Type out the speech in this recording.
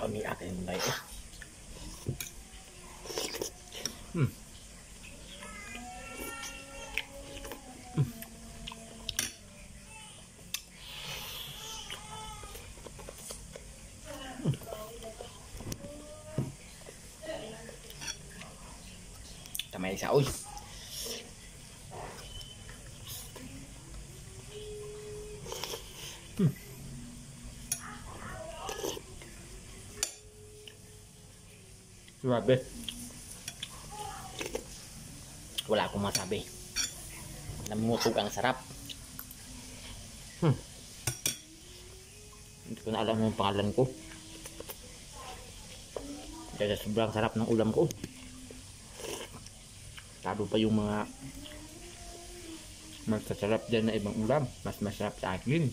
Kami akin yung baik. Tamay isa, uy. Grabe. Wala akong masabi. Namutog ang sarap. Hindi ko na alam yung pangalan ko. Dahil sobrang sarap ng ulam ko. Lalo pa yung mga masasarap dyan na ibang ulam. Mas masarap sa akin.